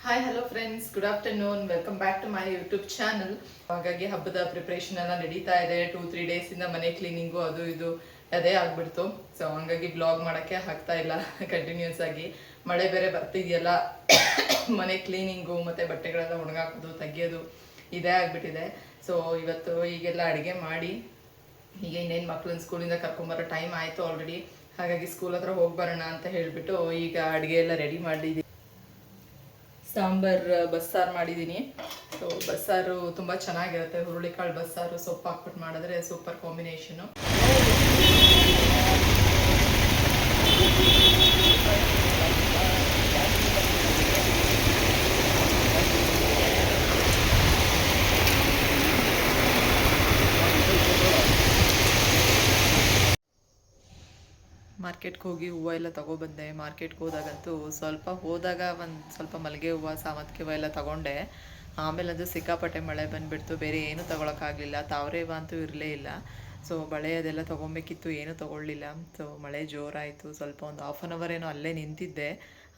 Hi hello friends, good afternoon. Welcome back to my YouTube channel. ಹಾಗಾಗಿ ಹಬ್ಬದ preparation ಎಲ್ಲ ನಡೀತಾ ಇದೆ. 2-3 ಡೇಸಿಂದ ಮನೆ ಕ್ಲೀನಿಂಗು ಅದು ಇದು ಅದೇ ಆಗ್ಬಿಡ್ತು. ಸೊ ಹಂಗಾಗಿ ಬ್ಲಾಗ್ ಮಾಡೋಕ್ಕೆ ಆಗ್ತಾ ಇಲ್ಲ ಕಂಟಿನ್ಯೂಸ್ ಆಗಿ. ಮಳೆ ಬೇರೆ ಬರ್ತಿದೆಯಲ್ಲ, ಮನೆ ಕ್ಲೀನಿಂಗು ಮತ್ತು ಬಟ್ಟೆಗಳೆಲ್ಲ ಒಣಗಾಕೋದು ತೆಗಿಯೋದು ಇದೇ ಆಗಿಬಿಟ್ಟಿದೆ. ಸೊ ಇವತ್ತು ಈಗೆಲ್ಲ ಅಡುಗೆ ಮಾಡಿ ಈಗ ಇನ್ನೇನು ಮಕ್ಕಳನ್ನ ಸ್ಕೂಲಿಂದ ಕರ್ಕೊಂಬರೋ ಟೈಮ್ ಆಯಿತು ಆಲ್ರೆಡಿ. ಹಾಗಾಗಿ ಸ್ಕೂಲ್ ಹತ್ರ ಹೋಗಿ ಬರೋಣ ಅಂತ ಹೇಳಿಬಿಟ್ಟು ಈಗ ಅಡುಗೆ ಎಲ್ಲ ರೆಡಿ ಮಾಡಿದ್ದೀನಿ. ಬಸ್ಸಾರು ಮಾಡಿದ್ದೀನಿ. ಸೊ ಬಸ್ಸಾರು ತುಂಬ ಚೆನ್ನಾಗಿರುತ್ತೆ. ಹುರುಳಿಕಾಳು ಬಸ್ಸಾರು ಸೊಪ್ಪು ಹಾಕ್ಬಿಟ್ಟು ಮಾಡಿದ್ರೆ ಸೂಪರ್ ಕಾಂಬಿನೇಷನು. ಮಾರ್ಕೆಟ್ಗೆ ಹೋಗಿ ಹೂವು ಎಲ್ಲ ತೊಗೊಬಂದೆ. ಮಾರ್ಕೆಟ್ಗೆ ಹೋದಾಗಂತೂ ಹೋದಾಗ ಒಂದು ಸ್ವಲ್ಪ ಮಲ್ಲಿಗೆ ಹೂವು, ಸಾವಂತಿಗೆ ಹೂವು ಎಲ್ಲ ತೊಗೊಂಡೆ. ಆಮೇಲೆ ಅದು ಸಿಕ್ಕಾಪಟ್ಟೆ ಮಳೆ ಬಂದುಬಿಡ್ತು. ಬೇರೆ ಏನೂ ತೊಗೊಳಕ್ಕಾಗಲಿಲ್ಲ. ತಾವರೆ ಹೂವು ಅಂತೂ ಇರಲೇ ಇಲ್ಲ. ಸೊ ಬಳೆ ಅದೆಲ್ಲ ತೊಗೊಬೇಕಿತ್ತು, ಏನೂ ತೊಗೊಳ್ಳಿಲ್ಲ. ಸೊ ಮಳೆ ಜೋರಾಯಿತು. ಸ್ವಲ್ಪ ಒಂದು ಹಾಫ್ ಆನ್ ಅವರ್ ಏನೋ ಅಲ್ಲೇ ನಿಂತಿದ್ದೆ.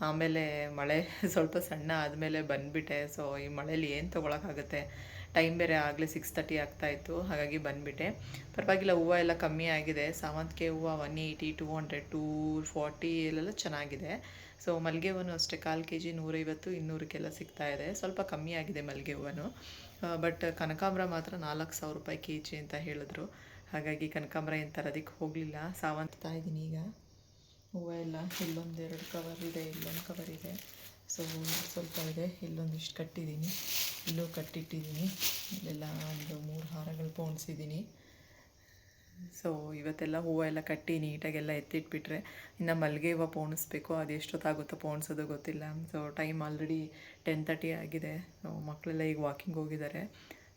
ಆಮೇಲೆ ಮಳೆ ಸ್ವಲ್ಪ ಸಣ್ಣ ಆದಮೇಲೆ ಬಂದುಬಿಟ್ಟೆ. ಸೊ ಈ ಮಳೇಲಿ ಏನು ತೊಗೊಳಕ್ಕಾಗುತ್ತೆ. ಟೈಮ್ ಬೇರೆ ಆಗಲೇ 6:30 ಆಗ್ತಾಯಿತ್ತು. ಹಾಗಾಗಿ ಬಂದುಬಿಟ್ಟೆ. ಪರವಾಗಿಲ್ಲ, ಹೂವು ಎಲ್ಲ ಕಮ್ಮಿ ಆಗಿದೆ. ಸಾವಂತಿಗೆ ಹೂವು 180, 200, 240 ಇಲ್ಲೆಲ್ಲ ಚೆನ್ನಾಗಿದೆ. ಸೊ ಮಲ್ಲಿಗೆ ಹೂವು ಅಷ್ಟೇ 1/4 kg 150, 200ಕ್ಕೆಲ್ಲ ಸಿಗ್ತಾಯಿದೆ. ಸ್ವಲ್ಪ ಕಮ್ಮಿ ಆಗಿದೆ ಮಲ್ಲಿಗೆ ಹೂವು. ಬಟ್ ಕನಕಾಂಬರ ಮಾತ್ರ 4,000 ರೂಪಾಯಿ kg ಅಂತ ಹೇಳಿದ್ರು. ಹಾಗಾಗಿ ಕನಕಾಂಬರ ಏನು ತರೋದಕ್ಕೆ ಹೋಗಲಿಲ್ಲ. ಸಾವಂತಿಗೆ ಇದ್ದೀನಿ ಈಗ. ಹೂವು ಎಲ್ಲ ಇಲ್ಲೊಂದೆರಡು ಕವರ್ ಇದೆ, ಇಲ್ಲೊಂದು ಕವರ್ ಇದೆ. ಸೊ ಸ್ವಲ್ಪ ಇದೆ. ಇಲ್ಲೊಂದಿಷ್ಟು ಕಟ್ಟಿದ್ದೀನಿ, ಇಲ್ಲೂ ಕಟ್ಟಿಟ್ಟಿದ್ದೀನಿ. ಇಲ್ಲೆಲ್ಲ ಒಂದು 3 ಹಾರಗಳು ಪೋಣಿಸಿದ್ದೀನಿ. ಸೊ ಇವತ್ತೆಲ್ಲ ಹೂವು ಎಲ್ಲ ಕಟ್ಟಿ ನೀಟಾಗೆಲ್ಲ ಎತ್ತಿಟ್ಬಿಟ್ರೆ ಇನ್ನು ಮಲ್ಲಿಗೆ ಹೂವು ಪೋಣಿಸ್ಬೇಕು. ಅದು ಎಷ್ಟೊತ್ತಾಗುತ್ತೋ ಪೋಣಿಸೋದು ಗೊತ್ತಿಲ್ಲ. ಸೊ ಟೈಮ್ ಆಲ್ರೆಡಿ 10:30 ಆಗಿದೆ. ಮಕ್ಕಳೆಲ್ಲ ಈಗ ವಾಕಿಂಗ್ ಹೋಗಿದ್ದಾರೆ.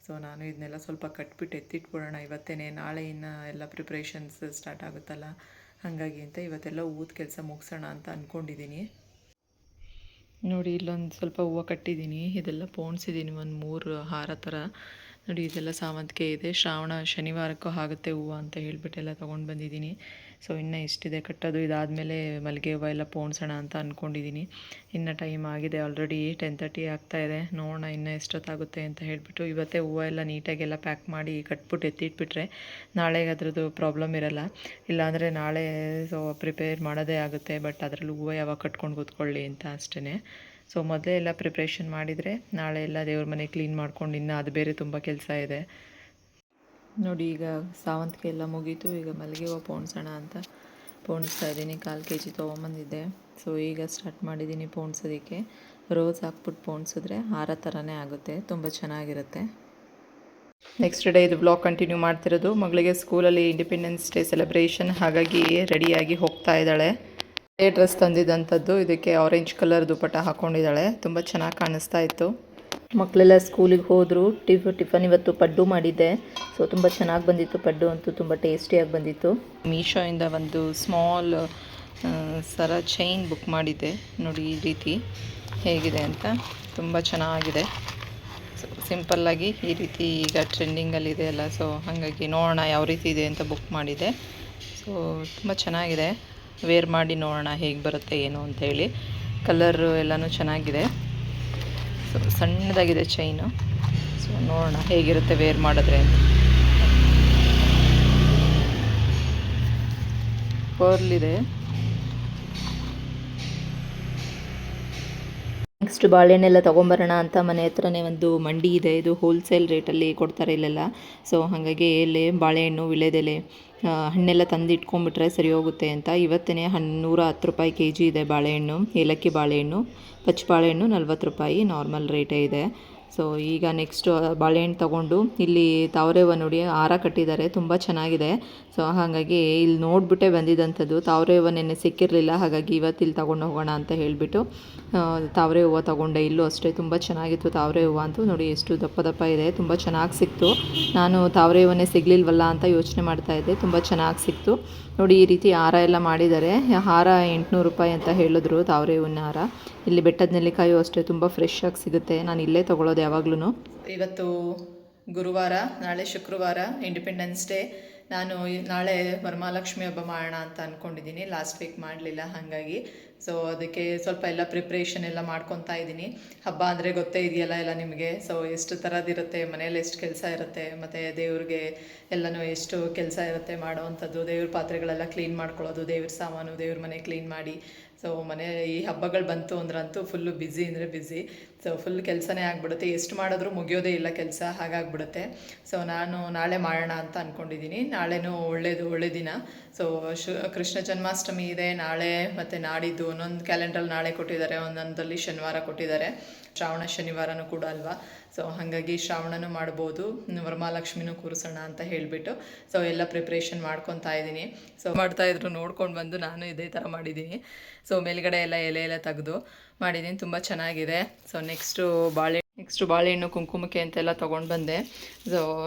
ಸೊ ನಾನು ಇದನ್ನೆಲ್ಲ ಸ್ವಲ್ಪ ಕಟ್ಬಿಟ್ಟು ಎತ್ತಿಟ್ಬಿಡೋಣ ಇವತ್ತೇ. ನಾಳೆ ಇನ್ನು ಎಲ್ಲ ಪ್ರಿಪ್ರೇಷನ್ಸ್ ಸ್ಟಾರ್ಟ್ ಆಗುತ್ತಲ್ಲ, ಹಾಗಾಗಿ ಅಂತ ಇವತ್ತೆಲ್ಲ ಹೂವು ಕೆಲಸ ಮುಗಿಸೋಣ ಅಂತ ಅಂದ್ಕೊಂಡಿದ್ದೀನಿ. ನೋಡಿ, ಇಲ್ಲೊಂದು ಸ್ವಲ್ಪ ಹೂವು ಕಟ್ಟಿದ್ದೀನಿ. ಇದೆಲ್ಲ ಪೋಣಿಸಿದ್ದೀನಿ, ಒಂದು 3 ಹಾರ ಥರ. ನೋಡಿ, ಇದೆಲ್ಲ ಸಾವಂತಿಗೆ ಇದೆ. ಶನಿವಾರಕ್ಕೂ ಆಗುತ್ತೆ ಹೂವು ಅಂತ ಹೇಳ್ಬಿಟ್ಟೆಲ್ಲ ತೊಗೊಂಡು ಬಂದಿದ್ದೀನಿ. ಸೊ ಇನ್ನೂ ಇಷ್ಟಿದೆ ಕಟ್ಟೋದು. ಇದಾದಮೇಲೆ ಮಲ್ಲಿಗೆ ಹೂವು ಎಲ್ಲ ಪೋಣಿಸೋಣ ಅಂತ ಅಂದ್ಕೊಂಡಿದ್ದೀನಿ. ಇನ್ನು ಟೈಮ್ ಆಗಿದೆ ಆಲ್ರೆಡಿ 10:30 ಆಗ್ತಾಯಿದೆ. ನೋಡೋಣ ಇನ್ನೂ ಎಷ್ಟೊತ್ತಾಗುತ್ತೆ ಅಂತ ಹೇಳಿಬಿಟ್ಟು ಇವತ್ತೇ ಹೂವು ಎಲ್ಲ ನೀಟಾಗೆಲ್ಲ ಪ್ಯಾಕ್ ಮಾಡಿ ಕಟ್ಬಿಟ್ಟು ಎತ್ತಿಟ್ಬಿಟ್ರೆ ನಾಳೆಗೆ ಅದ್ರದ್ದು ಪ್ರಾಬ್ಲಮ್ ಇರೋಲ್ಲ. ಇಲ್ಲಾಂದರೆ ನಾಳೆ ಸೊ ಪ್ರಿಪೇರ್ ಮಾಡೋದೇ ಆಗುತ್ತೆ. ಬಟ್ ಅದರಲ್ಲೂ ಹೂವು ಯಾವಾಗ ಕಟ್ಕೊಂಡು ಕೂತ್ಕೊಳ್ಳಿ ಅಂತ ಅಷ್ಟೇ. ಸೊ ಮೊದಲೇ ಎಲ್ಲ ಪ್ರಿಪ್ರೇಷನ್ ಮಾಡಿದರೆ ನಾಳೆ ಎಲ್ಲ ದೇವ್ರ ಮನೆ ಕ್ಲೀನ್ ಮಾಡ್ಕೊಂಡು ಇನ್ನೂ ಅದು ಬೇರೆ ತುಂಬ ಕೆಲಸ ಇದೆ. ನೋಡಿ, ಈಗ ಸಾವಂತಿಗೆ ಎಲ್ಲ ಮುಗೀತು. ಈಗ ಮಲ್ಲಿಗೆ ಹೂವು ಪೋಣಿಸೋಣ ಅಂತ ಪೋಣಿಸ್ತಾ ಇದ್ದೀನಿ. 1/4 kg ತೊಗೊಂಬಂದಿದ್ದೆ. ಸೊ ಈಗ ಸ್ಟಾರ್ಟ್ ಮಾಡಿದ್ದೀನಿ ಪೋಣಿಸೋದಕ್ಕೆ. ರೋಸ್ ಹಾಕ್ಬಿಟ್ಟು ಪೋಣಿಸಿದ್ರೆ ಹಾರ ಥರನೇ ಆಗುತ್ತೆ, ತುಂಬ ಚೆನ್ನಾಗಿರುತ್ತೆ. ನೆಕ್ಸ್ಟ್ ಡೇ ಇದು ಬ್ಲಾಗ್ ಕಂಟಿನ್ಯೂ ಮಾಡ್ತಿರೋದು. ಮಗಳಿಗೆ ಸ್ಕೂಲಲ್ಲಿ ಇಂಡಿಪೆಂಡೆನ್ಸ್ ಡೇ ಸೆಲೆಬ್ರೇಷನ್, ಹಾಗಾಗಿ ರೆಡಿಯಾಗಿ ಹೋಗ್ತಾ ಇದ್ದಾಳೆ. ಡ್ರೆಸ್ ತಂದಿದ್ದಂಥದ್ದು. ಇದಕ್ಕೆ ಆರೆಂಜ್ ಕಲರ್ ದುಪಟ್ಟ ಹಾಕ್ಕೊಂಡಿದ್ದಾಳೆ. ತುಂಬ ಚೆನ್ನಾಗಿ ಕಾಣಿಸ್ತಾ ಇತ್ತು. ಮಕ್ಕಳೆಲ್ಲ ಸ್ಕೂಲಿಗೆ ಹೋದರು. ಟಿಫನ್ ಇವತ್ತು ಪಡ್ಡು ಮಾಡಿದ್ದೆ. ಸೊ ತುಂಬ ಚೆನ್ನಾಗಿ ಬಂದಿತ್ತು. ಪಡ್ಡು ಅಂತೂ ತುಂಬ ಟೇಸ್ಟಿಯಾಗಿ ಬಂದಿತ್ತು. ಮೀಶೋಯಿಂದ ಒಂದು ಸ್ಮಾಲ್ ಸರ ಚೈನ್ ಬುಕ್ ಮಾಡಿದ್ದೆ. ನೋಡಿ ಈ ರೀತಿ ಹೇಗಿದೆ ಅಂತ, ತುಂಬ ಚೆನ್ನಾಗಿದೆ. ಸೊ ಸಿಂಪಲ್ಲಾಗಿ ಈ ರೀತಿ ಈಗ ಟ್ರೆಂಡಿಂಗಲ್ಲಿದೆ ಅಲ್ಲ, ಸೊ ಹಾಗಾಗಿ ನೋಡೋಣ ಯಾವ ರೀತಿ ಇದೆ ಅಂತ ಬುಕ್ ಮಾಡಿದೆ. ಸೊ ತುಂಬ ಚೆನ್ನಾಗಿದೆ. ವೇರ್ ಮಾಡಿ ನೋಡೋಣ ಹೇಗೆ ಬರುತ್ತೆ ಏನು ಅಂತೇಳಿ. ಕಲರು ಎಲ್ಲನೂ ಚೆನ್ನಾಗಿದೆ. So ಸಣ್ಣದಾಗಿದೆ chain. ಸೊ ನೋಡೋಣ ಹೇಗಿರುತ್ತೆ ವೇರ್ ಮಾಡಿದ್ರೆ ಅಂತ. ಪರ್ಲಿದೆ. ನೆಕ್ಸ್ಟ್ ಬಾಳೆಹಣ್ಣೆಲ್ಲ ತೊಗೊಂಬರೋಣ ಅಂತ ಮನೆ ಹತ್ರನೇ ಒಂದು ಮಂಡಿ ಇದೆ. ಇದು ಹೋಲ್ಸೇಲ್ ರೇಟಲ್ಲಿ ಕೊಡ್ತಾರೆ ಇಲ್ಲೆಲ್ಲ. ಸೊ ಹಾಗಾಗಿ ಎಲೆ, ಬಾಳೆಹಣ್ಣು, ವಿಳೆದೆಲೆ, ಹಣ್ಣೆಲ್ಲ ತಂದು ಇಟ್ಕೊಂಡ್ಬಿಟ್ರೆ ಸರಿ ಹೋಗುತ್ತೆ ಅಂತ ಇವತ್ತೇ 110 ರೂಪಾಯಿ kg ಇದೆ ಬಾಳೆಹಣ್ಣು. ಏಲಕ್ಕಿ ಬಾಳೆಹಣ್ಣು, ಪಚ್ಚ ಬಾಳೆಹಣ್ಣು 40 ರೂಪಾಯಿ ನಾರ್ಮಲ್ ರೇಟೇ ಇದೆ. ಸೊ ಈಗ ನೆಕ್ಸ್ಟು ಬಾಳೆಹಣ್ಣು ತೊಗೊಂಡು ಇಲ್ಲಿ ತಾವರೆ ಹೂವು ನೋಡಿ ಹಾರ ಕಟ್ಟಿದ್ದಾರೆ, ತುಂಬ ಚೆನ್ನಾಗಿದೆ. ಸೊ ಹಾಗಾಗಿ ಇಲ್ಲಿ ನೋಡಿಬಿಟ್ಟೆ ಬಂದಿದ್ದಂಥದ್ದು. ತಾವರೆ ಹೂವು ನೆನ್ನೆ ಸಿಕ್ಕಿರಲಿಲ್ಲ, ಹಾಗಾಗಿ ಇವತ್ತು ಇಲ್ಲಿ ತೊಗೊಂಡು ಹೋಗೋಣ ಅಂತ ಹೇಳಿಬಿಟ್ಟು ತಾವರೆ ಹೂವು ತೊಗೊಂಡೆ. ಇಲ್ಲೂ ಅಷ್ಟೇ ತುಂಬ ಚೆನ್ನಾಗಿತ್ತು ತಾವರೆ ಹೂವು ಅಂತೂ. ನೋಡಿ ಎಷ್ಟು ದಪ್ಪ ದಪ್ಪ ಇದೆ, ತುಂಬ ಚೆನ್ನಾಗಿ ಸಿಕ್ತು. ನಾನು ತಾವರೆ ಹೂವನ್ನೇ ಸಿಗಲಿಲ್ವಲ್ಲ ಅಂತ ಯೋಚನೆ ಮಾಡ್ತಾಯಿದ್ದೆ. ತುಂಬ ಚೆನ್ನಾಗಿ ಸಿಕ್ತು. ನೋಡಿ ಈ ರೀತಿ ಹಾರ ಎಲ್ಲ ಮಾಡಿದ್ದಾರೆ. ಹಾರ 800 ರೂಪಾಯಿ ಅಂತ ಹೇಳಿದ್ರು ತಾವರೆ ಹೂವಿನ ಹಾರ. ಇಲ್ಲಿ ಬೆಟ್ಟದ ನೆಲ್ಲಿಕಾಯು ಅಷ್ಟೇ ತುಂಬ ಫ್ರೆಶ್ ಆಗಿ ಸಿಗುತ್ತೆ. ನಾನು ಇಲ್ಲೇ ತೊಗೊಳೋದು ಯಾವಾಗ್ಲೂ. ಇವತ್ತು ಗುರುವಾರ, ನಾಳೆ ಶುಕ್ರವಾರ, ಇಂಡಿಪೆಂಡೆನ್ಸ್ ಡೇ. ನಾನು ನಾಳೆ ವರಮಹಾಲಕ್ಷ್ಮಿ ಹಬ್ಬ ಮಾಡೋಣ ಅಂತ ಅಂದ್ಕೊಂಡಿದ್ದೀನಿ. ಲಾಸ್ಟ್ ವೀಕ್ ಮಾಡಲಿಲ್ಲ, ಹಾಗಾಗಿ ಸೊ ಅದಕ್ಕೆ ಸ್ವಲ್ಪ ಎಲ್ಲ ಪ್ರಿಪ್ರೇಷನ್ ಎಲ್ಲ ಮಾಡ್ಕೊತಾ ಇದ್ದೀನಿ. ಹಬ್ಬ ಅಂದರೆ ಗೊತ್ತೇ ಇದೆಯಲ್ಲ ಎಲ್ಲ ನಿಮಗೆ. ಸೊ ಎಷ್ಟು ಥರದಿರುತ್ತೆ, ಮನೇಲಿ ಎಷ್ಟು ಕೆಲಸ ಇರುತ್ತೆ, ಮತ್ತು ದೇವ್ರಿಗೆ ಎಲ್ಲನೂ ಎಷ್ಟು ಕೆಲಸ ಇರುತ್ತೆ ಮಾಡೋವಂಥದ್ದು. ದೇವ್ರ ಪಾತ್ರೆಗಳೆಲ್ಲ ಕ್ಲೀನ್ ಮಾಡ್ಕೊಳ್ಳೋದು, ದೇವ್ರ ಸಾಮಾನು, ದೇವ್ರ ಮನೆ ಕ್ಲೀನ್ ಮಾಡಿ. ಸೊ ಮನೆ ಈ ಹಬ್ಬಗಳು ಬಂತು ಅಂದ್ರಂತೂ ಫುಲ್ಲು ಬ್ಯುಸಿ ಅಂದರೆ ಬ್ಯುಸಿ. ಸೊ ಫುಲ್ ಕೆಲಸನೇ ಆಗಿಬಿಡುತ್ತೆ, ಎಷ್ಟು ಮಾಡಿದ್ರೂ ಮುಗಿಯೋದೇ ಇಲ್ಲ ಕೆಲಸ, ಹಾಗಾಗ್ಬಿಡುತ್ತೆ. ಸೊ ನಾನು ನಾಳೆ ಮಾಡೋಣ ಅಂತ ಅಂದ್ಕೊಂಡಿದ್ದೀನಿ. ನಾಳೆನೂ ಒಳ್ಳೆ ದಿನ. ಸೊ ಕೃಷ್ಣ ಜನ್ಮಾಷ್ಟಮಿ ಇದೆ ನಾಳೆ, ಮತ್ತು ನಾಡಿದ್ದು ಒಂದೊಂದು ಕ್ಯಾಲೆಂಡ್ರಲ್ಲಿ ನಾಳೆ ಕೊಟ್ಟಿದ್ದಾರೆ, ಒಂದೊಂದರಲ್ಲಿ ಶನಿವಾರ ಕೊಟ್ಟಿದ್ದಾರೆ. ಶ್ರಾವಣ ಶನಿವಾರನೂ ಕೂಡ ಅಲ್ವಾ. ಸೊ ಹಾಗಾಗಿ ಶ್ರಾವಣನೂ ಮಾಡ್ಬೋದು, ವರಮಹಾಲಕ್ಷ್ಮಿನೂ ಕೂರಿಸೋಣ ಅಂತ ಹೇಳಿಬಿಟ್ಟು ಸೊ ಎಲ್ಲ ಪ್ರಿಪ್ರೇಷನ್ ಮಾಡ್ಕೊತಾ ಇದ್ದೀನಿ. ಸೊ ಮಾಡ್ತಾಯಿದ್ರು ನೋಡ್ಕೊಂಡು ಬಂದು ನಾನು ಇದೇ ಥರ ಮಾಡಿದ್ದೀನಿ. ಸೊ ಮೇಲ್ಗಡೆ ಎಲ್ಲ ಎಲೆ ತೆಗೆದು ಮಾಡಿದ್ದೀನಿ, ತುಂಬ ಚೆನ್ನಾಗಿದೆ. ಸೊ ನೆಕ್ಸ್ಟು ಬಾಳೆಹಣ್ಣು ಕುಂಕುಮಕ್ಕೆ ಅಂತೆಲ್ಲ ತೊಗೊಂಡು ಬಂದೆ. ಸೊ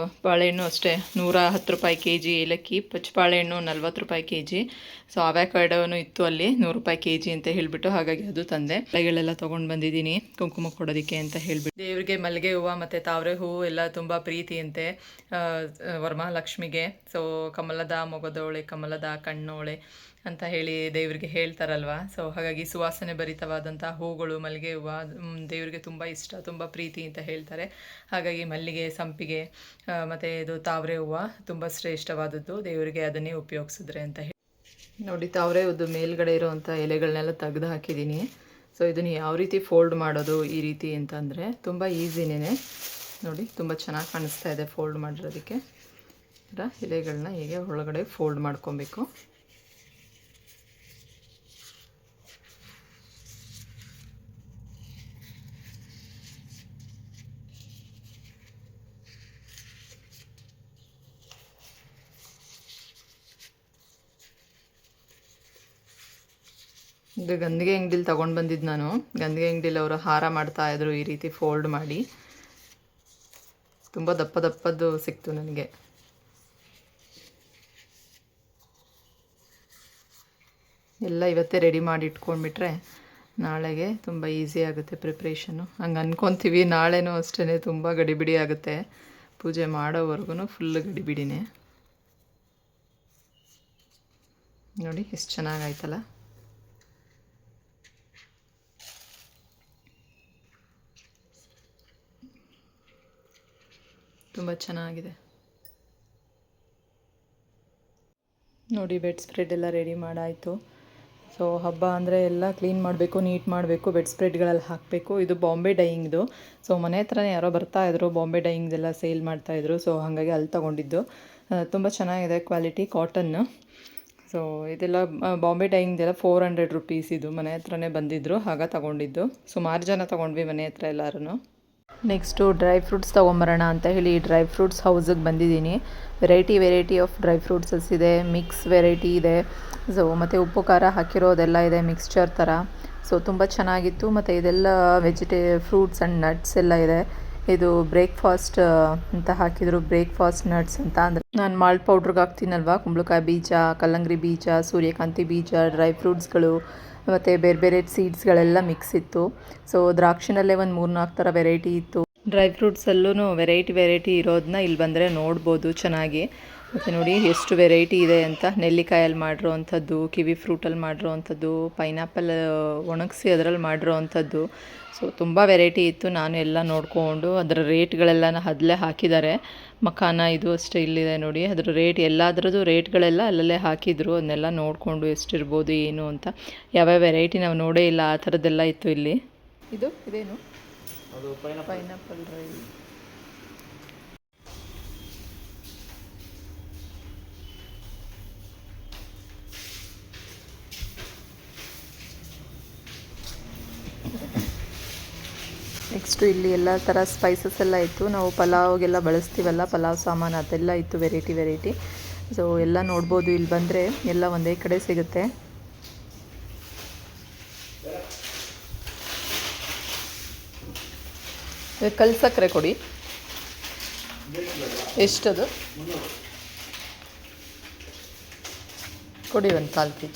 ಬಾಳೆಹಣ್ಣು ಅಷ್ಟೇ 110 ರೂಪಾಯಿ kg, ಏಲಕ್ಕಿ, ಪಚ್ಚ ಬಾಳೆಹಣ್ಣು 40 ರೂಪಾಯಿ kg. ಸೊ ಅವ್ಯಾಕಾಡೋನು ಇತ್ತು ಅಲ್ಲಿ 100 ರೂಪಾಯಿ kg ಅಂತ ಹೇಳಿಬಿಟ್ಟು, ಹಾಗಾಗಿ ಅದು ತಂದೆ. ಬೆಳೆಗಳೆಲ್ಲ ತೊಗೊಂಡು ಬಂದಿದ್ದೀನಿ ಕುಂಕುಮ ಕೊಡೋದಕ್ಕೆ ಅಂತ ಹೇಳಿಬಿಟ್ಟು. ದೇವರಿಗೆ ಮಲ್ಲಿಗೆ ಹೂವು ಮತ್ತು ತಾವರೆ ಹೂವು ಎಲ್ಲ ತುಂಬ ಪ್ರೀತಿಯಂತೆ ವರಮಹಾಲಕ್ಷ್ಮಿಗೆ. ಸೊ ಕಮಲದ ಮೊಗದೋಳೆ, ಕಮಲದ ಕಣ್ಣೋಳೆ ಅಂತ ಹೇಳಿ ದೇವರಿಗೆ ಹೇಳ್ತಾರಲ್ವ. ಸೊ ಹಾಗಾಗಿ ಸುವಾಸನೆ ಭರಿತವಾದಂಥ ಹೂಗಳು, ಮಲ್ಲಿಗೆ ಹೂವು ದೇವರಿಗೆ ತುಂಬ ಇಷ್ಟ, ತುಂಬ ಪ್ರೀತಿ ಅಂತ ಹೇಳ್ತಾರೆ. ಹಾಗಾಗಿ ಮಲ್ಲಿಗೆ, ಸಂಪಿಗೆ ಮತ್ತು ಇದು ತಾವರೆ ಹೂವು ತುಂಬ ಶ್ರೇಷ್ಠವಾದದ್ದು, ದೇವರಿಗೆ ಅದನ್ನೇ ಉಪಯೋಗಿಸಿದ್ರೆ ಅಂತ ಹೇಳಿ. ನೋಡಿ, ತಾವರೆ ಹೂದು ಮೇಲ್ಗಡೆ ಇರೋವಂಥ ಎಲೆಗಳನ್ನೆಲ್ಲ ತೆಗೆದು ಹಾಕಿದ್ದೀನಿ. ಸೊ ಇದನ್ನು ಯಾವ ರೀತಿ ಫೋಲ್ಡ್ ಮಾಡೋದು ಈ ರೀತಿ ಅಂತಂದರೆ ತುಂಬ ಈಸಿನೇ. ನೋಡಿ, ತುಂಬ ಚೆನ್ನಾಗಿ ಕಾಣಿಸ್ತಾ ಇದೆ ಫೋಲ್ಡ್ ಮಾಡಿರೋದಕ್ಕೆ. ಎಲೆಗಳನ್ನ ಹೀಗೆ ಒಳಗಡೆ ಫೋಲ್ಡ್ ಮಾಡ್ಕೊಬೇಕು. ಇದು ಗಂದಿಗೆ ಅಂಗಡಿಲಿ ತೊಗೊಂಡು ಬಂದಿದ್ದು ನಾನು. ಗಂದಿಗೆ ಅಂಗಡಿಲಿ ಅವರು ಹಾರ ಮಾಡ್ತಾಯಿದ್ರು ಈ ರೀತಿ ಫೋಲ್ಡ್ ಮಾಡಿ. ತುಂಬ ದಪ್ಪದ್ದು ಸಿಕ್ತು ನನಗೆ. ಎಲ್ಲ ಇವತ್ತೇ ರೆಡಿ ಮಾಡಿ ಇಟ್ಕೊಂಡ್ಬಿಟ್ರೆ ನಾಳೆಗೆ ತುಂಬ ಈಸಿ ಆಗುತ್ತೆ ಪ್ರಿಪ್ರೇಷನ್ನು. ಹಂಗೆ ಅಂದ್ಕೊತೀವಿ, ನಾಳೆನೂ ಅಷ್ಟೇ ತುಂಬ ಗಡಿಬಿಡಿ ಆಗುತ್ತೆ. ಪೂಜೆ ಮಾಡೋವರೆಗೂ ಫುಲ್ ಗಡಿಬಿಡಿನೇ. ನೋಡಿ ಎಷ್ಟು ಚೆನ್ನಾಗಾಯ್ತಲ್ಲ. ತುಂಬ ಚೆನ್ನಾಗಿದೆ. ನೋಡಿ, ಬೆಡ್ ಸ್ಪ್ರೆಡ್ ಎಲ್ಲ ರೆಡಿ ಮಾಡಾಯಿತು. ಸೊ ಹಬ್ಬ ಅಂದರೆ ಎಲ್ಲ ಕ್ಲೀನ್ ಮಾಡಬೇಕು, ನೀಟ್ ಮಾಡಬೇಕು, ಬೆಡ್ ಸ್ಪ್ರೆಡ್ಗಳಲ್ಲಿ ಹಾಕಬೇಕು. ಇದು ಬಾಂಬೆ ಡೈಯಿಂಗ್ದು. ಸೊ ಮನೆ ಹತ್ರನೇ ಯಾರೋ ಬರ್ತಾಯಿದ್ರು, ಬಾಂಬೆ ಡೈಯಿಂಗ್ದೆಲ್ಲ ಸೇಲ್ ಮಾಡ್ತಾಯಿದ್ರು. ಸೊ ಹಾಗಾಗಿ ಅಲ್ಲಿ ತೊಗೊಂಡಿದ್ದು. ತುಂಬ ಚೆನ್ನಾಗಿದೆ ಕ್ವಾಲಿಟಿ, ಕಾಟನ್ನು. ಸೊ ಇದೆಲ್ಲ ಬಾಂಬೆ ಡೈಯಿಂಗ್ದೆಲ್ಲ 400 ರುಪೀಸ್. ಇದು ಮನೆ ಹತ್ರನೇ ಬಂದಿದ್ದರು, ಆಗ ತೊಗೊಂಡಿದ್ದು. ಸುಮಾರು ಜನ ತೊಗೊಂಡ್ವಿ ಮನೆ ಹತ್ರ ಎಲ್ಲರೂ. ನೆಕ್ಸ್ಟು ಡ್ರೈ ಫ್ರೂಟ್ಸ್ ತೊಗೊಂಬರೋಣ ಅಂತ ಹೇಳಿ ಡ್ರೈ ಫ್ರೂಟ್ಸ್ ಹೌಸಿಗೆ ಬಂದಿದ್ದೀನಿ. ವೆರೈಟಿ ಆಫ್ ಡ್ರೈ ಫ್ರೂಟ್ಸಸ್ ಇದೆ, ಮಿಕ್ಸ್ ವೆರೈಟಿ ಇದೆ. ಸೊ ಮತ್ತು ಉಪ್ಪು ಖಾರ ಹಾಕಿರೋದೆಲ್ಲ ಇದೆ ಮಿಕ್ಸ್ಚರ್ ಥರ. ಸೊ ತುಂಬ ಚೆನ್ನಾಗಿತ್ತು. ಮತ್ತು ಇದೆಲ್ಲ ಫ್ರೂಟ್ಸ್ ಆ್ಯಂಡ್ ನಟ್ಸ್ ಎಲ್ಲ ಇದೆ. ಇದು ಬ್ರೇಕ್ಫಾಸ್ಟ್ ಅಂತ ಹಾಕಿದರು, ಬ್ರೇಕ್ಫಾಸ್ಟ್ ನಟ್ಸ್ ಅಂತ. ಅಂದರೆ ನಾನು ಮಾಲ್ಟ್ ಪೌಡ್ರಿಗೆ ಹಾಕ್ತೀನಲ್ವ, ಕುಂಬಳಕಾಯಿ ಬೀಜ, ಕಲ್ಲಂಗಡಿ ಬೀಜ, ಸೂರ್ಯಕಾಂತಿ ಬೀಜ, ಡ್ರೈ ಫ್ರೂಟ್ಸ್ಗಳು ಮತ್ತು ಬೇರೆ ಸೀಡ್ಸ್ಗಳೆಲ್ಲ ಮಿಕ್ಸ್ ಇತ್ತು. ಸೊ ದ್ರಾಕ್ಷಿನಲ್ಲೇ ಒಂದು 3-4 ಥರ ವೆರೈಟಿ ಇತ್ತು. ಡ್ರೈ ಫ್ರೂಟ್ಸಲ್ಲೂ ವೆರೈಟಿ ಇರೋದನ್ನ ಇಲ್ಲಿ ಬಂದರೆ ನೋಡ್ಬೋದು ಚೆನ್ನಾಗಿ. ಮತ್ತು ನೋಡಿ ಎಷ್ಟು ವೆರೈಟಿ ಇದೆ ಅಂತ. ನೆಲ್ಲಿಕಾಯಲ್ಲಿ ಮಾಡಿರೋ ಅಂಥದ್ದು, ಕಿವಿ ಫ್ರೂಟಲ್ಲಿ ಮಾಡಿರೋ ಅಂಥದ್ದು, ಪೈನಾಪಲ್ ಒಣಗಿಸಿ ಅದರಲ್ಲಿ ಮಾಡಿರೋ ಅಂಥದ್ದು. ಸೊ ತುಂಬ ವೆರೈಟಿ ಇತ್ತು. ನಾನು ಎಲ್ಲ ನೋಡಿಕೊಂಡು ಅದರ ರೇಟ್ಗಳೆಲ್ಲ ಅಲ್ಲೇ ಹಾಕಿದ್ದಾರೆ. ಮಖಾನ ಇದು ಅಷ್ಟೇ ಇಲ್ಲಿದೆ ನೋಡಿ, ಅದರ ರೇಟ್ ಎಲ್ಲದರದ್ದು ರೇಟ್ಗಳೆಲ್ಲ ಅಲ್ಲಲ್ಲೇ ಹಾಕಿದರು. ಅದನ್ನೆಲ್ಲ ನೋಡಿಕೊಂಡು ಎಷ್ಟಿರ್ಬೋದು ಏನು ಅಂತ. ಯಾವ್ಯಾವ ವೆರೈಟಿ ನಾವು ನೋಡೇ ಇಲ್ಲ, ಆ ಥರದ್ದೆಲ್ಲ ಇತ್ತು ಇಲ್ಲಿ. ಇದೇನು ಪೈನಾಪಲ್ ರೈಸ್. ನೆಕ್ಸ್ಟು ಇಲ್ಲಿ ಎಲ್ಲ ಥರ ಸ್ಪೈಸಸ್ ಎಲ್ಲ ಇತ್ತು. ನಾವು ಪಲಾವ್ಗೆಲ್ಲ ಬಳಸ್ತೀವಲ್ಲ, ಪಲಾವ್ ಸಾಮಾನು ಅದೆಲ್ಲ ಇತ್ತು, ವೆರೈಟಿ. ಸೊ ಎಲ್ಲ ನೋಡ್ಬೋದು ಇಲ್ಲಿ ಬಂದರೆ, ಎಲ್ಲ ಒಂದೇ ಕಡೆ ಸಿಗುತ್ತೆ. ಕಲ್ ಸಕ್ಕರೆ ಕೊಡಿ. ಎಷ್ಟದು ಕೊಡಿ, ಒಂದು 4 kg.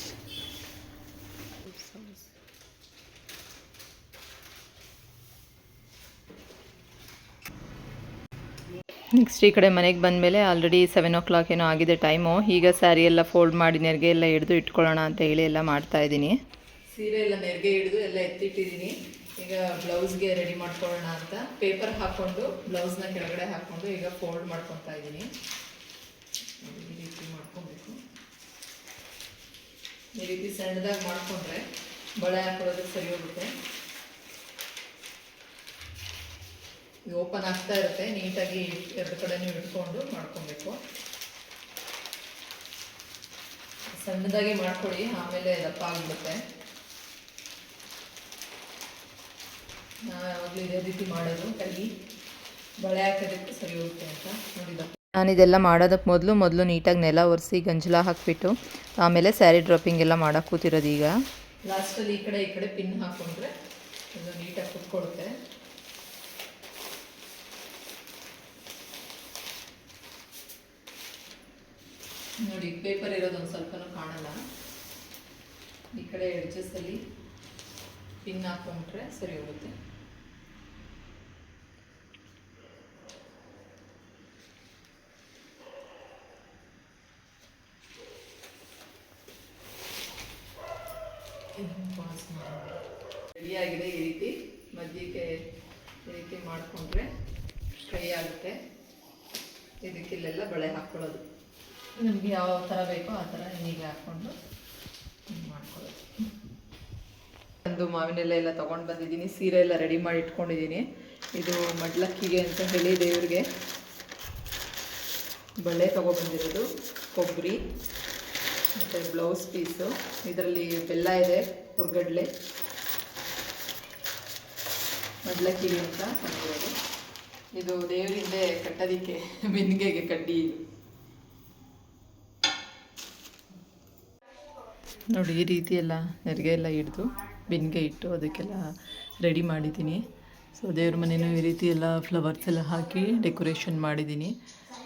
ನೆಕ್ಸ್ಟ್ ಈ ಕಡೆ ಮನೆಗೆ ಬಂದಮೇಲೆ ಆಲ್ರೆಡಿ 7 ಏನೋ ಆಗಿದೆ ಟೈಮು. ಈಗ ಸ್ಯಾರಿ ಎಲ್ಲ ಫೋಲ್ಡ್ ಮಾಡಿ ನೆರಿಗೆ ಎಲ್ಲ ಹಿಡಿದು ಇಟ್ಕೊಳ್ಳೋಣ ಅಂತ ಹೇಳಿ ಎಲ್ಲ ಮಾಡ್ತಾಯಿದ್ದೀನಿ. ಸೀರೆ ಎಲ್ಲ ನೆರಿಗೆ ಹಿಡಿದು ಎಲ್ಲ ಎತ್ತಿಟ್ಟಿದ್ದೀನಿ. ಈಗ ಬ್ಲೌಸ್ಗೆ ರೆಡಿ ಮಾಡ್ಕೊಳ್ಳೋಣ ಅಂತ ಪೇಪರ್ ಹಾಕ್ಕೊಂಡು ಬ್ಲೌಸ್ನ ಕೆಳಗಡೆ ಹಾಕ್ಕೊಂಡು ಈಗ ಫೋಲ್ಡ್ ಮಾಡ್ಕೊತಾ ಇದ್ದೀನಿ. ಈ ರೀತಿ ಮಾಡ್ಕೊಬೇಕು. ಈ ರೀತಿ ಸಣ್ಣದಾಗಿ ಮಾಡಿಕೊಂಡ್ರೆ ಬಳೆ ಹಾಕೊಳ್ಳೋದಕ್ಕೆ ಸರಿ ಹೋಗುತ್ತೆ. ಇದು ಓಪನ್ ಆಗ್ತಾ ಇರುತ್ತೆ. ನೀಟಾಗಿ ಎರಡು ಕಡೆನೂ ಇಟ್ಕೊಂಡು ಮಾಡ್ಕೊಬೇಕು. ಸಣ್ಣದಾಗಿ ಮಾಡ್ಕೊಳ್ಳಿ, ಆಮೇಲೆ ದಪ್ಪ ಆಗಿಬಿಡುತ್ತೆ. ನಾವು ಯಾವಾಗಲೂ ಇದೇ ರೀತಿ ಮಾಡೋದು, ಕೈ ಬಳೆ ಹಾಕೋದಕ್ಕೆ ಸರಿ ಹೋಗುತ್ತೆ ಅಂತ ನೋಡಿದ. ನಾನಿದೆಲ್ಲ ಮಾಡೋದಕ್ಕೆ ಮೊದಲು ನೀಟಾಗಿ ನೆಲ ಒರೆಸಿ ಗಂಜಲ ಹಾಕಿಬಿಟ್ಟು ಆಮೇಲೆ ಸ್ಯಾರಿ ಡ್ರಾಪಿಂಗ್ ಎಲ್ಲ ಮಾಡೋಕ್ಕೆ ಕೂತಿರೋದು. ಈಗ ಲಾಸ್ಟಲ್ಲಿ ಈ ಕಡೆ ಪಿನ್ ಹಾಕ್ಕೊಂಡ್ರೆ ಅದು ನೀಟಾಗಿ ಕುತ್ಕೊಳ್ಳುತ್ತೆ. ನೋಡಿ, ಪೇಪರ್ ಇರೋದು ಒಂದು ಸ್ವಲ್ಪನೂ ಕಾಣಲ್ಲ. ಈ ಕಡೆ ಎಡ್ಜಸ್ಸಲ್ಲಿ ಪಿನ್ ಹಾಕ್ಕೊಂಡ್ರೆ ಸರಿ ಹೋಗುತ್ತೆ. ರೆಡಿಯಾಗಿದೆ. ಈ ರೀತಿ ಮಧ್ಯಕ್ಕೆ ಈ ರೀತಿ ಮಾಡಿಕೊಂಡ್ರೆ ಫ್ರೈ ಆಗುತ್ತೆ. ಇದಕ್ಕಿಲ್ಲೆಲ್ಲ ಬಳೆ ಹಾಕ್ಕೊಳ್ಳೋದು ನಮಗೆ ಯಾವ ಥರ ಬೇಕೋ ಆ ಥರ ಹೀಗೆ ಹಾಕ್ಕೊಂಡು ಮಾಡ್ಕೊಳ್ಳೋದು. ಒಂದು ಮಾವಿನೆಲೆ ಎಲ್ಲ ತೊಗೊಂಡು ಬಂದಿದ್ದೀನಿ. ಸೀರೆ ಎಲ್ಲ ರೆಡಿ ಮಾಡಿ ಇಟ್ಕೊಂಡಿದ್ದೀನಿ. ಇದು ಮಡ್ಲಕ್ಕಿಗೆ ಅಂತ ಹೇಳಿ ದೇವ್ರಿಗೆ ಬಳೆ ತೊಗೊಬಂದಿರೋದು. ಕೊಬ್ಬರಿ ಮತ್ತು ಬ್ಲೌಸ್ ಪೀಸು, ಇದರಲ್ಲಿ ಬೆಲ್ಲ ಇದೆ, ಹುರ್ಗಡ್ಲೆ, ಮಡ್ಲಕ್ಕಿಗೆ ಅಂತ ತಂದಿರೋದು. ಇದು ದೇವರಿಂದೆ ಕಟ್ಟೋದಿಕ್ಕೆ ಬಿಂದಿಗೆಗೆ ಕಡ್ಡಿ. ಇದು ನೋಡಿ, ಈ ರೀತಿ ಎಲ್ಲ ನೆರಿಗೆ ಎಲ್ಲ ಹಿಡಿದು ಬಿಂದಿಗೆ ಇಟ್ಟು ಅದಕ್ಕೆಲ್ಲ ರೆಡಿ ಮಾಡಿದ್ದೀನಿ. ಸೊ ದೇವ್ರ ಮನೇನೂ ಈ ರೀತಿ ಎಲ್ಲ ಫ್ಲವರ್ಸ್ ಎಲ್ಲ ಹಾಕಿ ಡೆಕೋರೇಷನ್ ಮಾಡಿದ್ದೀನಿ.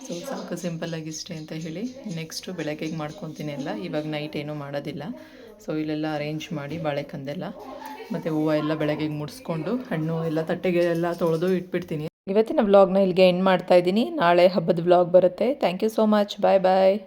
ಸೊ ಸಾಕು, ಸಿಂಪಲ್ಲಾಗಿ ಇಷ್ಟೇ ಅಂತ ಹೇಳಿ ನೆಕ್ಸ್ಟು ಬೆಳಗ್ಗೆಗೆ ಮಾಡ್ಕೊತೀನಿ ಎಲ್ಲ. ಇವಾಗ ನೈಟ್ ಏನೂ ಮಾಡೋದಿಲ್ಲ. ಸೊ ಇಲ್ಲೆಲ್ಲ ಅರೇಂಜ್ ಮಾಡಿ ಬಾಳೆಕಂದೆಲ್ಲ ಮತ್ತು ಹೂವು ಎಲ್ಲ ಬೆಳಗ್ಗೆಗೆ ಮುಡಿಸ್ಕೊಂಡು ಹಣ್ಣು ಎಲ್ಲ ತಟ್ಟೆಗೆ ಎಲ್ಲ ತೊಳೆದು ಇಟ್ಬಿಡ್ತೀನಿ. ಇವತ್ತಿನ ವ್ಲಾಗ್ನ ಇಲ್ಲಿಗೆ ಎಂಡ್ ಮಾಡ್ತಾಯಿದ್ದೀನಿ. ನಾಳೆ ಹಬ್ಬದ ವ್ಲಾಗ್ ಬರುತ್ತೆ. Thank you so much. Bye bye.